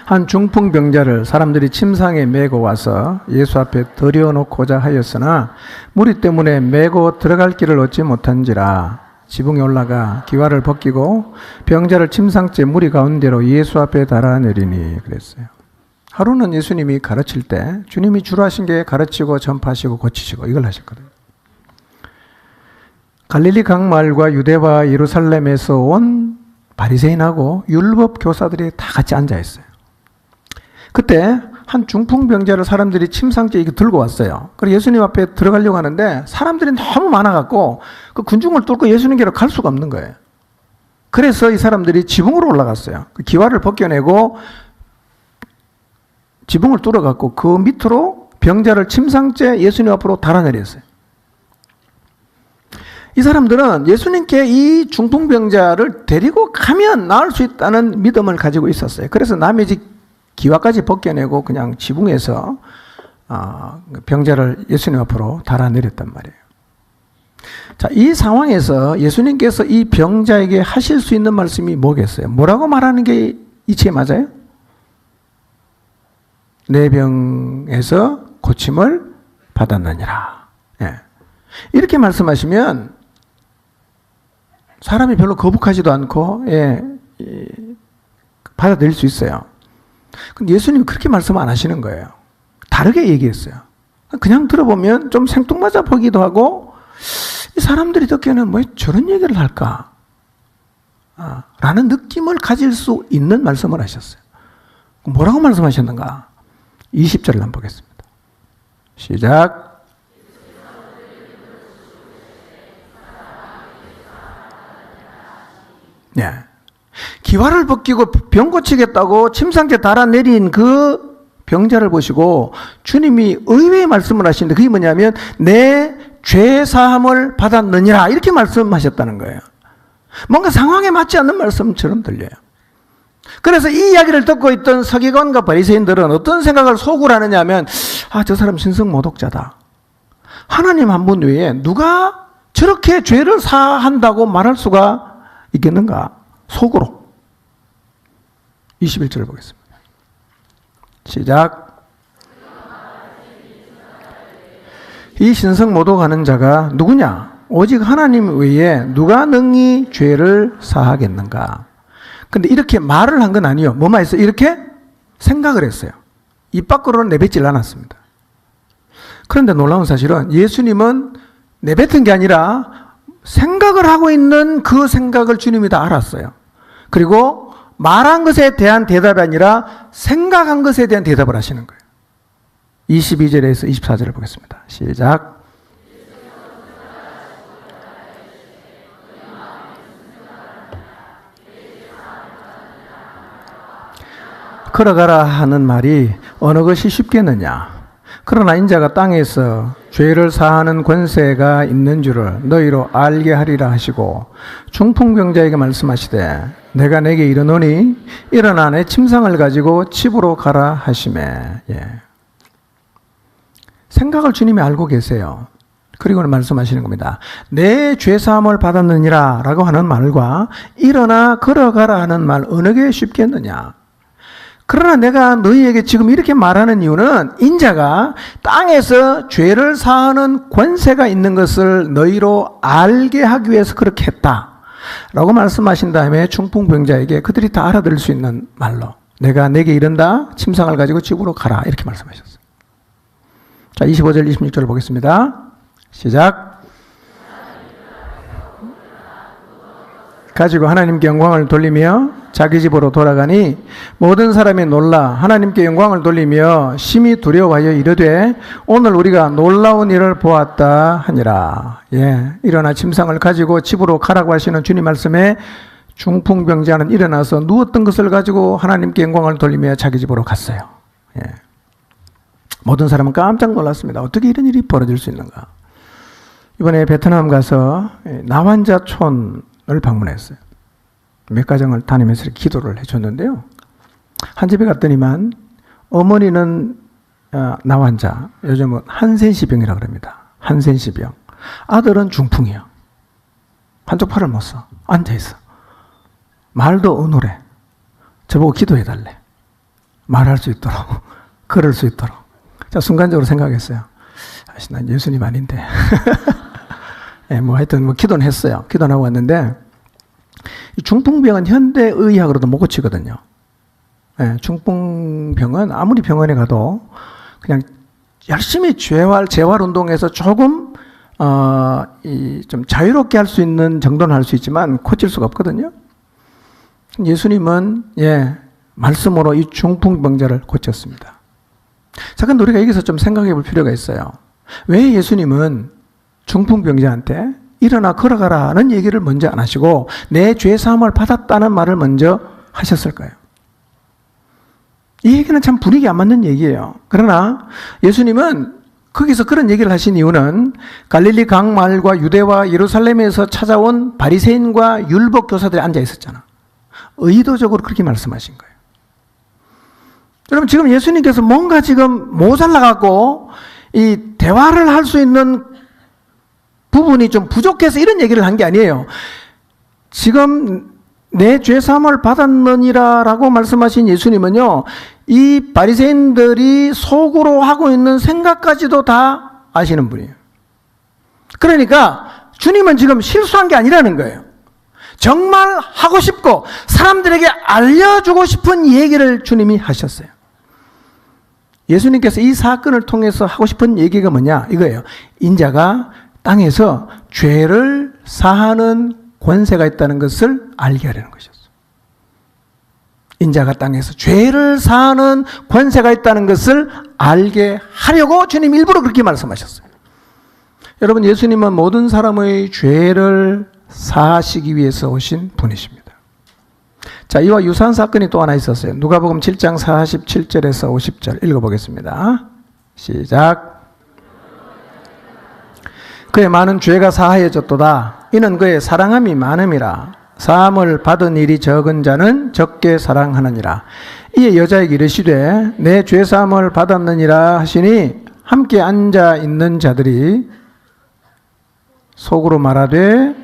한 중풍병자를 사람들이 침상에 메고 와서 예수 앞에 들여놓고자 하였으나 무리 때문에 메고 들어갈 길을 얻지 못한지라 지붕에 올라가 기와를 벗기고 병자를 침상째 무리 가운데로 예수 앞에 달아내리니 그랬어요. 하루는 예수님이 가르칠 때 주님이 주로 하신 게 가르치고 전파하시고 고치시고 이걸 하셨거든요. 갈릴리 강마을과 유대와 예루살렘에서 온 바리새인하고 율법 교사들이 다 같이 앉아 있어요. 그때 한 중풍병자를 사람들이 침상째 이렇게 들고 왔어요. 그래서 예수님 앞에 들어가려고 하는데 사람들이 너무 많아갖고 그 군중을 뚫고 예수님께로 갈 수가 없는 거예요. 그래서 이 사람들이 지붕으로 올라갔어요. 그 기와를 벗겨내고 지붕을 뚫어갖고 그 밑으로 병자를 침상째 예수님 앞으로 달아내렸어요. 이 사람들은 예수님께 이 중풍병자를 데리고 가면 나을 수 있다는 믿음을 가지고 있었어요. 그래서 남의 집 기와까지 벗겨내고 그냥 지붕에서 병자를 예수님 앞으로 달아내렸단 말이에요. 자, 이 상황에서 예수님께서 이 병자에게 하실 수 있는 말씀이 뭐겠어요? 뭐라고 말하는 게 이치에 맞아요? 내 병에서 고침을 받았느니라. 예. 이렇게 말씀하시면 사람이 별로 거북하지도 않고 받아들일 수 있어요. 근데 예수님이 그렇게 말씀 안 하시는 거예요. 다르게 얘기했어요. 그냥 들어보면 좀 생뚱맞아 보기도 하고, 이 사람들이 듣기에는 뭐 저런 얘기를 할까? 라는 느낌을 가질 수 있는 말씀을 하셨어요. 뭐라고 말씀하셨는가? 20절을 한번 보겠습니다. 시작. 네. 기와를 벗기고 병 고치겠다고 침상째 달아내린 그 병자를 보시고 주님이 의외의 말씀을 하시는데 그게 뭐냐면 내 죄사함을 받았느니라 이렇게 말씀하셨다는 거예요. 뭔가 상황에 맞지 않는 말씀처럼 들려요. 그래서 이 이야기를 듣고 있던 서기관과 바리새인들은 어떤 생각을 속으로 하느냐 하면 저 사람 신성모독자다. 하나님 한 분 외에 누가 저렇게 죄를 사한다고 말할 수가 있겠는가? 속으로. 21절을 보겠습니다. 시작. 이 신성모독하는 자가 누구냐? 오직 하나님 외에 누가 능히 죄를 사하겠는가? 근데 이렇게 말을 한 건 아니에요. 뭐만 했어요? 이렇게 생각을 했어요. 입 밖으로는 내뱉질 않았습니다. 그런데 놀라운 사실은 예수님은 내뱉은 게 아니라 생각을 하고 있는 그 생각을 주님이 다 알았어요. 그리고 말한 것에 대한 대답이 아니라 생각한 것에 대한 대답을 하시는 거예요. 22절에서 24절을 보겠습니다. 시작. 걸어가라 하는 말이 어느 것이 쉽겠느냐. 그러나 인자가 땅에서 죄를 사하는 권세가 있는 줄을 너희로 알게 하리라 하시고 중풍병자에게 말씀하시되 내가 내게 이르노니 일어나 내 침상을 가지고 집으로 가라 하시매. 생각을 주님이 알고 계세요. 그리고는 말씀하시는 겁니다. 내 죄사함을 받았느니라 라고 하는 말과 일어나 걸어가라 하는 말 어느 게 쉽겠느냐. 그러나 내가 너희에게 지금 이렇게 말하는 이유는 인자가 땅에서 죄를 사하는 권세가 있는 것을 너희로 알게 하기 위해서 그렇게 했다 라고 말씀하신 다음에 중풍병자에게 그들이 다 알아들을 수 있는 말로 내가 내게 이른다 침상을 가지고 집으로 가라 이렇게 말씀하셨어요. 자, 25절 26절 보겠습니다. 시작. 가지고 하나님께 영광을 돌리며 자기 집으로 돌아가니 모든 사람이 놀라 하나님께 영광을 돌리며 심히 두려워하여 이르되 오늘 우리가 놀라운 일을 보았다 하니라. 일어나 침상을 가지고 집으로 가라고 하시는 주님 말씀에 중풍병자는 일어나서 누웠던 것을 가지고 하나님께 영광을 돌리며 자기 집으로 갔어요. 모든 사람은 깜짝 놀랐습니다. 어떻게 이런 일이 벌어질 수 있는가. 이번에 베트남 가서 나환자촌을 방문했어요. 몇 가정을 다니면서 기도를 해줬는데요. 한 집에 갔더니만 어머니는 나환자, 요즘은 한센시병이라고 그럽니다. 한센시병. 아들은 중풍이요. 한쪽 팔을 못 써. 앉아있어. 말도 어눌해. 저보고 기도해달래. 말할 수 있도록. 걸을 수 있도록. 자, 순간적으로 생각했어요. 난 예수님 아닌데. 하여튼 기도는 했어요. 기도는 하고 왔는데, 중풍병은 현대의학으로도 못 고치거든요. 중풍병은 아무리 병원에 가도 그냥 열심히 재활 운동에서 조금, 좀 자유롭게 할 수 있는 정도는 할 수 있지만 고칠 수가 없거든요. 예수님은, 말씀으로 이 중풍병자를 고쳤습니다. 자, 근데 우리가 여기서 좀 생각해 볼 필요가 있어요. 왜 예수님은 중풍병자한테 일어나 걸어가라는 얘기를 먼저 안 하시고 내 죄사함을 받았다는 말을 먼저 하셨을까요? 이 얘기는 참 분위기 안 맞는 얘기예요. 그러나 예수님은 거기서 그런 얘기를 하신 이유는 갈릴리 강마을과 유대와 예루살렘에서 찾아온 바리새인과 율법 교사들이 앉아 있었잖아. 의도적으로 그렇게 말씀하신 거예요. 여러분, 지금 예수님께서 뭔가 지금 모자라갖고 이 대화를 할 수 있는 부분이 좀 부족해서 이런 얘기를 한 게 아니에요. 지금 내 죄사함을 받았느니라 라고 말씀하신 예수님은요, 이 바리새인들이 속으로 하고 있는 생각까지도 다 아시는 분이에요. 그러니까 주님은 지금 실수한 게 아니라는 거예요. 정말 하고 싶고 사람들에게 알려주고 싶은 얘기를 주님이 하셨어요. 예수님께서 이 사건을 통해서 하고 싶은 얘기가 뭐냐 이거예요. 인자가 땅에서 죄를 사하는 권세가 있다는 것을 알게 하려는 것이었어요. 인자가 땅에서 죄를 사하는 권세가 있다는 것을 알게 하려고 주님 일부러 그렇게 말씀하셨어요. 여러분, 예수님은 모든 사람의 죄를 사하시기 위해서 오신 분이십니다. 자, 이와 유사한 사건이 또 하나 있었어요. 누가복음 7장 47절에서 50절 읽어보겠습니다. 시작. 그의 많은 죄가 사하여졌도다. 이는 그의 사랑함이 많음이라. 사함을 받은 일이 적은 자는 적게 사랑하느니라. 이에 여자에게 이르시되 내 죄사함을 받았느니라 하시니 함께 앉아 있는 자들이 속으로 말하되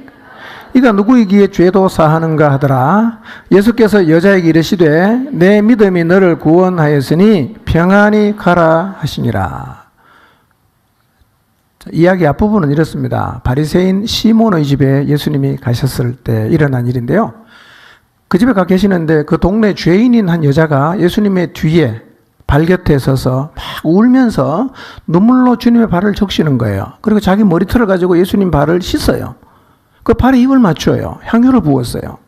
이가 누구이기에 죄도 사하는가 하더라. 예수께서 여자에게 이르시되 내 믿음이 너를 구원하였으니 평안히 가라 하시니라. 이야기 앞부분은 이렇습니다. 바리새인 시몬의 집에 예수님이 가셨을 때 일어난 일인데요. 그 집에 가 계시는데 그 동네 죄인인 한 여자가 예수님의 뒤에 발 곁에 서서 막 울면서 눈물로 주님의 발을 적시는 거예요. 그리고 자기 머리털을 가지고 예수님 발을 씻어요. 그 발에 입을 맞춰요. 향유를 부었어요.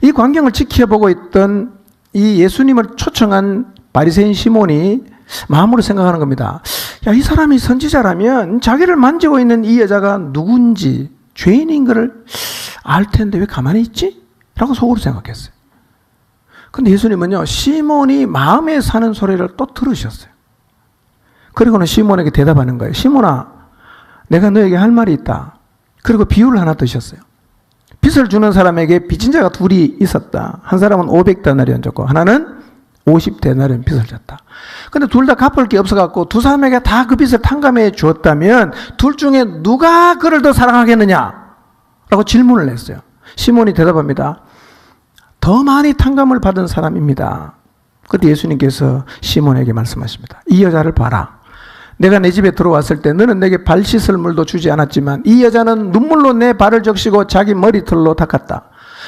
이 광경을 지켜보고 있던 이 예수님을 초청한 바리새인 시몬이 마음으로 생각하는 겁니다. 야, 이 사람이 선지자라면 자기를 만지고 있는 이 여자가 누군지 죄인인 것을 알 텐데 왜 가만히 있지? 라고 속으로 생각했어요. 근데 예수님은요, 시몬이 마음에 사는 소리를 또 들으셨어요. 그리고는 시몬에게 대답하는 거예요. 시몬아, 내가 너에게 할 말이 있다. 그리고 비유를 하나 드셨어요. 빚을 주는 사람에게 빚진 자가 둘이 있었다. 한 사람은 500데나리온 줬고 하나는 50데나리온 빚을 졌다. 근데 둘 다 갚을 게 없어갖고 두 사람에게 다 그 빚을 탕감해 주었다면 둘 중에 누가 그를 더 사랑하겠느냐? 라고 질문을 했어요. 시몬이 대답합니다. 더 많이 탕감을 받은 사람입니다. 그때 예수님께서 시몬에게 말씀하십니다. 이 여자를 봐라. 내가 내 집에 들어왔을 때 너는 내게 발 씻을 물도 주지 않았지만 이 여자는 눈물로 내 발을 적시고 자기 머리털로 닦았다.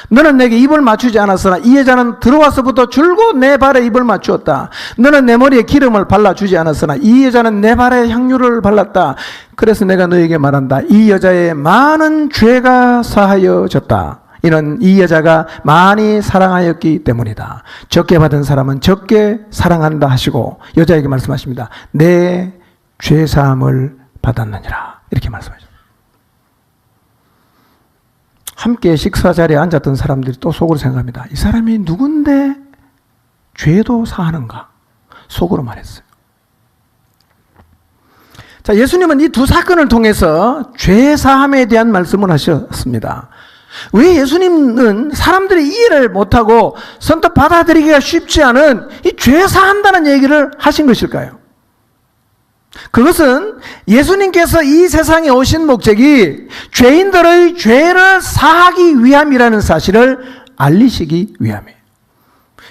너는 내게 입을 맞추지 않았으나 이 여자는 들어와서부터 줄곧 내 발에 입을 맞추었다. 너는 내 머리에 기름을 발라주지 않았으나 이 여자는 내 발에 향유를 발랐다. 그래서 내가 너에게 말한다. 이 여자의 많은 죄가 사하여졌다. 이는 이 여자가 많이 사랑하였기 때문이다. 적게 받은 사람은 적게 사랑한다 하시고 여자에게 말씀하십니다. 내 죄사함을 받았느니라. 이렇게 말씀하죠. 함께 식사 자리에 앉았던 사람들이 또 속으로 생각합니다. 이 사람이 누군데 죄도 사하는가? 속으로 말했어요. 자, 예수님은 이 두 사건을 통해서 죄사함에 대한 말씀을 하셨습니다. 왜 예수님은 사람들이 이해를 못하고 선뜻 받아들이기가 쉽지 않은 이 죄사한다는 얘기를 하신 것일까요? 그것은 예수님께서 이 세상에 오신 목적이 죄인들의 죄를 사하기 위함이라는 사실을 알리시기 위함이에요.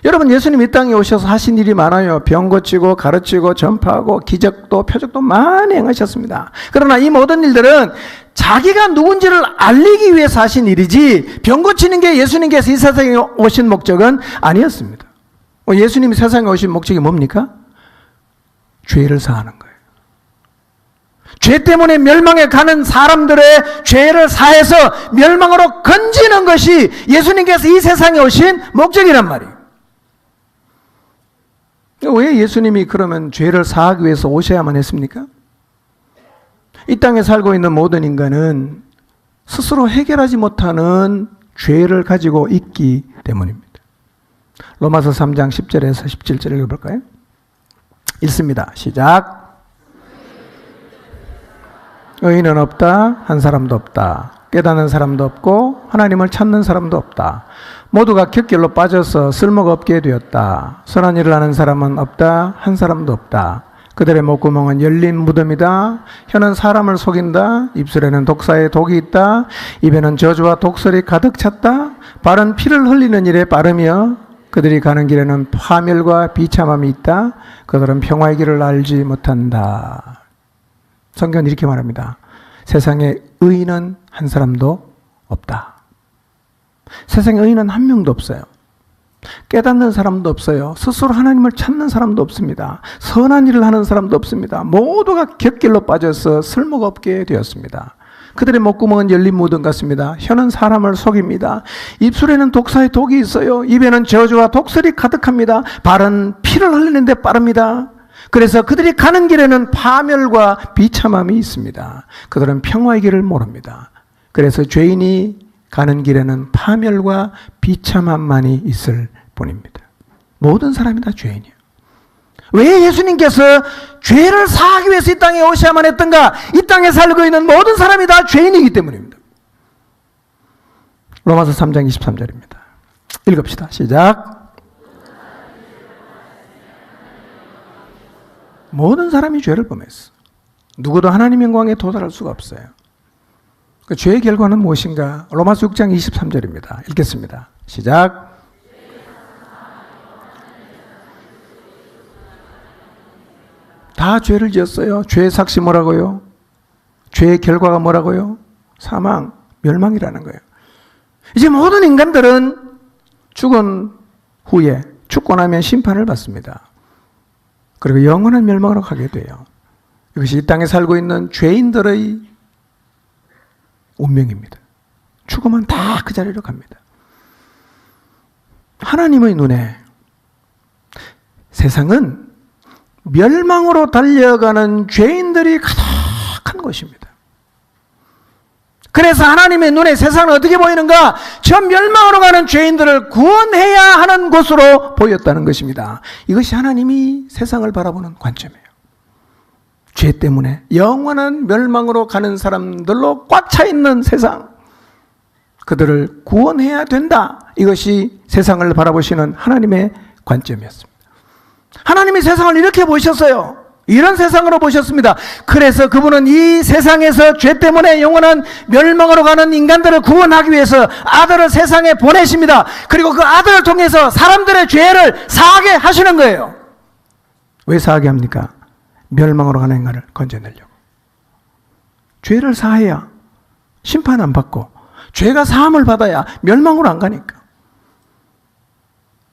여러분, 예수님 이 땅에 오셔서 하신 일이 많아요. 병 고치고 가르치고 전파하고 기적도 표적도 많이 행하셨습니다. 그러나 이 모든 일들은 자기가 누군지를 알리기 위해서 하신 일이지 병 고치는 게 예수님께서 이 세상에 오신 목적은 아니었습니다. 예수님이 세상에 오신 목적이 뭡니까? 죄를 사하는 거예요. 죄 때문에 멸망에 가는 사람들의 죄를 사해서 멸망으로 건지는 것이 예수님께서 이 세상에 오신 목적이란 말이에요. 왜 예수님이 그러면 죄를 사하기 위해서 오셔야만 했습니까? 이 땅에 살고 있는 모든 인간은 스스로 해결하지 못하는 죄를 가지고 있기 때문입니다. 로마서 3장 10절에서 17절 읽어볼까요? 읽습니다. 시작. 의인은 없다. 한 사람도 없다. 깨닫는 사람도 없고 하나님을 찾는 사람도 없다. 모두가 곁길로 빠져서 쓸모가 없게 되었다. 선한 일을 하는 사람은 없다. 한 사람도 없다. 그들의 목구멍은 열린 무덤이다. 혀는 사람을 속인다. 입술에는 독사의 독이 있다. 입에는 저주와 독설이 가득 찼다. 발은 피를 흘리는 일에 빠르며 그들이 가는 길에는 파멸과 비참함이 있다. 그들은 평화의 길을 알지 못한다. 성경은 이렇게 말합니다. 세상에 의인은 한 사람도 없다. 세상에 의인은 한 명도 없어요. 깨닫는 사람도 없어요. 스스로 하나님을 찾는 사람도 없습니다. 선한 일을 하는 사람도 없습니다. 모두가 곁길로 빠져서 쓸모가 없게 되었습니다. 그들의 목구멍은 열린 무덤 같습니다. 혀는 사람을 속입니다. 입술에는 독사의 독이 있어요. 입에는 저주와 독설이 가득합니다. 발은 피를 흘리는 데 빠릅니다. 그래서 그들이 가는 길에는 파멸과 비참함이 있습니다. 그들은 평화의 길을 모릅니다. 그래서 죄인이 가는 길에는 파멸과 비참함만이 있을 뿐입니다. 모든 사람이 다 죄인이에요. 왜 예수님께서 죄를 사하기 위해서 이 땅에 오셔야만 했던가? 이 땅에 살고 있는 모든 사람이 다 죄인이기 때문입니다. 로마서 3장 23절입니다. 읽읍시다. 시작. 모든 사람이 죄를 범했어. 누구도 하나님 영광에 도달할 수가 없어요. 그 죄의 결과는 무엇인가? 로마서 6장 23절입니다. 읽겠습니다. 시작. 다 죄를 지었어요. 죄의 삭시 뭐라고요? 죄의 결과가 뭐라고요? 사망, 멸망이라는 거예요. 이제 모든 인간들은 죽은 후에 죽고 나면 심판을 받습니다. 그리고 영원한 멸망으로 가게 돼요. 이것이 이 땅에 살고 있는 죄인들의 운명입니다. 죽으면 다 그 자리로 갑니다. 하나님의 눈에 세상은 멸망으로 달려가는 죄인들이 가득한 것입니다. 그래서 하나님의 눈에 세상은 어떻게 보이는가? 저 멸망으로 가는 죄인들을 구원해야 하는 곳으로 보였다는 것입니다. 이것이 하나님이 세상을 바라보는 관점이에요. 죄 때문에 영원한 멸망으로 가는 사람들로 꽉 차 있는 세상, 그들을 구원해야 된다. 이것이 세상을 바라보시는 하나님의 관점이었습니다. 하나님이 세상을 이렇게 보셨어요. 이런 세상으로 보셨습니다. 그래서 그분은 이 세상에서 죄 때문에 영원한 멸망으로 가는 인간들을 구원하기 위해서 아들을 세상에 보내십니다. 그리고 그 아들을 통해서 사람들의 죄를 사하게 하시는 거예요. 왜 사하게 합니까? 멸망으로 가는 인간을 건져내려고. 죄를 사해야 심판 안 받고, 죄가 사함을 받아야 멸망으로 안 가니까.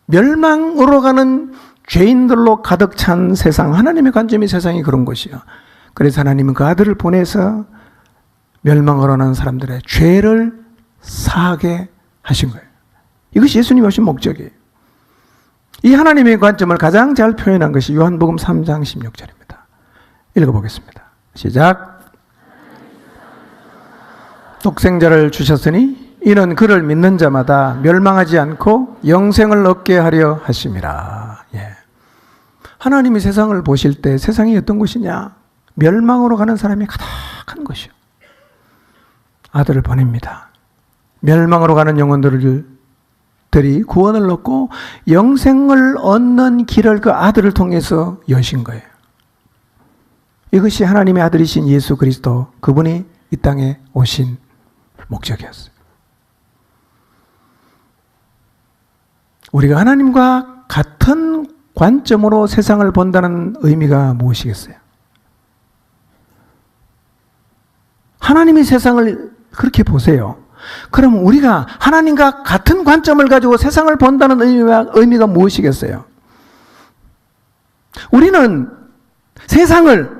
멸망으로 가는 죄인들로 가득 찬 세상, 하나님의 관점이 세상이 그런 것이요. 그래서 하나님은 그 아들을 보내서 멸망으로 가는 사람들의 죄를 사하게 하신 거예요. 이것이 예수님이 오신 목적이에요. 이 하나님의 관점을 가장 잘 표현한 것이 요한복음 3장 16절입니다. 읽어보겠습니다. 시작. 독생자를 주셨으니 이는 그를 믿는 자마다 멸망하지 않고 영생을 얻게 하려 하심이라. 예. 하나님이 세상을 보실 때 세상이 어떤 곳이냐? 멸망으로 가는 사람이 가득한 곳이요. 아들을 보냅니다. 멸망으로 가는 영혼들이 구원을 얻고 영생을 얻는 길을 그 아들을 통해서 여신 거예요. 이것이 하나님의 아들이신 예수 그리스도, 그분이 이 땅에 오신 목적이었어요. 우리가 하나님과 같은 관점으로 세상을 본다는 의미가 무엇이겠어요? 하나님이 세상을 그렇게 보세요. 그럼 우리가 하나님과 같은 관점을 가지고 세상을 본다는 의미가 무엇이겠어요? 우리는 세상을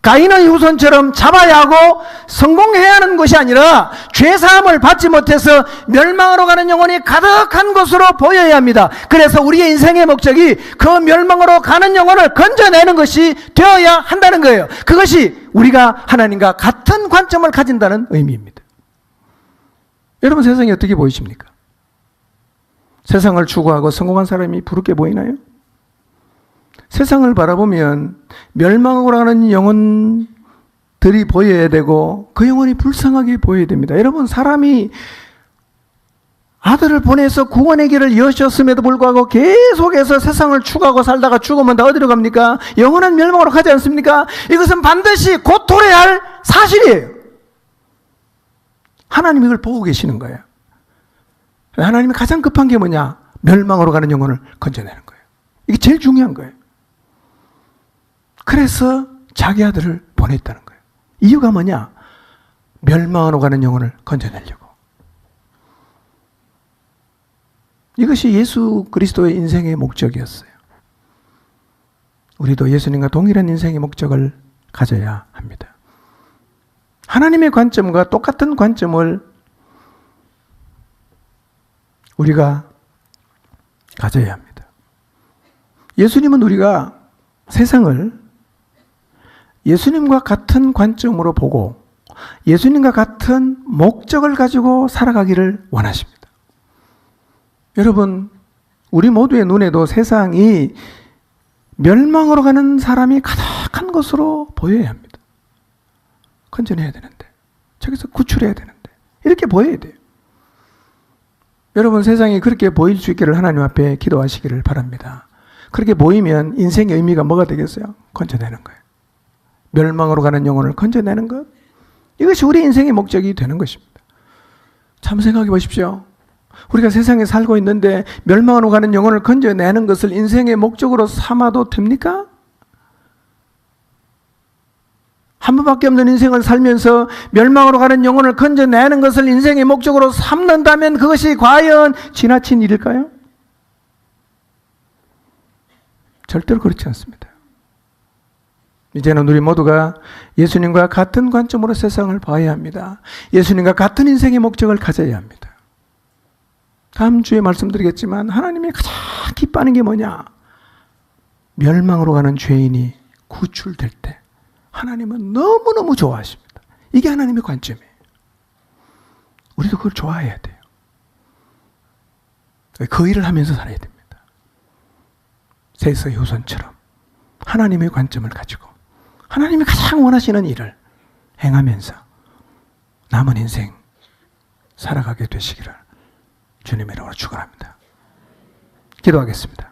가인의 후손처럼 잡아야 하고 성공해야 하는 것이 아니라 죄사함을 받지 못해서 멸망으로 가는 영혼이 가득한 것으로 보여야 합니다. 그래서 우리의 인생의 목적이 그 멸망으로 가는 영혼을 건져내는 것이 되어야 한다는 거예요. 그것이 우리가 하나님과 같은 관점을 가진다는 의미입니다. 여러분, 세상이 어떻게 보이십니까? 세상을 추구하고 성공한 사람이 부럽게 보이나요? 세상을 바라보면 멸망으로 가는 영혼들이 보여야 되고 그 영혼이 불쌍하게 보여야 됩니다. 여러분, 사람이 아들을 보내서 구원의 길을 여셨음에도 불구하고 계속해서 세상을 추구하고 살다가 죽으면 다 어디로 갑니까? 영원한 멸망으로 가지 않습니까? 이것은 반드시 곧 도래해야 할 사실이에요. 하나님이 이걸 보고 계시는 거예요. 하나님이 가장 급한 게 뭐냐? 멸망으로 가는 영혼을 건져내는 거예요. 이게 제일 중요한 거예요. 그래서 자기 아들을 보냈다는 거예요. 이유가 뭐냐? 멸망으로 가는 영혼을 건져내려고. 이것이 예수 그리스도의 인생의 목적이었어요. 우리도 예수님과 동일한 인생의 목적을 가져야 합니다. 하나님의 관점과 똑같은 관점을 우리가 가져야 합니다. 예수님은 우리가 세상을 예수님과 같은 관점으로 보고 예수님과 같은 목적을 가지고 살아가기를 원하십니다. 여러분, 우리 모두의 눈에도 세상이 멸망으로 가는 사람이 가득한 것으로 보여야 합니다. 건져내야 되는데, 저기서 구출해야 되는데, 이렇게 보여야 돼요. 여러분, 세상이 그렇게 보일 수 있기를 하나님 앞에 기도하시기를 바랍니다. 그렇게 보이면 인생의 의미가 뭐가 되겠어요? 건져내는 거예요. 멸망으로 가는 영혼을 건져내는 것, 이것이 우리 인생의 목적이 되는 것입니다. 참 생각해 보십시오. 우리가 세상에 살고 있는데 멸망으로 가는 영혼을 건져내는 것을 인생의 목적으로 삼아도 됩니까? 한 번밖에 없는 인생을 살면서 멸망으로 가는 영혼을 건져내는 것을 인생의 목적으로 삼는다면 그것이 과연 지나친 일일까요? 절대로 그렇지 않습니다. 이제는 우리 모두가 예수님과 같은 관점으로 세상을 봐야 합니다. 예수님과 같은 인생의 목적을 가져야 합니다. 다음 주에 말씀드리겠지만 하나님이 가장 기뻐하는 게 뭐냐? 멸망으로 가는 죄인이 구출될 때 하나님은 너무너무 좋아하십니다. 이게 하나님의 관점이에요. 우리도 그걸 좋아해야 돼요. 그 일을 하면서 살아야 됩니다. 세서의 후손처럼 하나님의 관점을 가지고 하나님이 가장 원하시는 일을 행하면서 남은 인생 살아가게 되시기를 주님의 이름으로 축원합니다. 기도하겠습니다.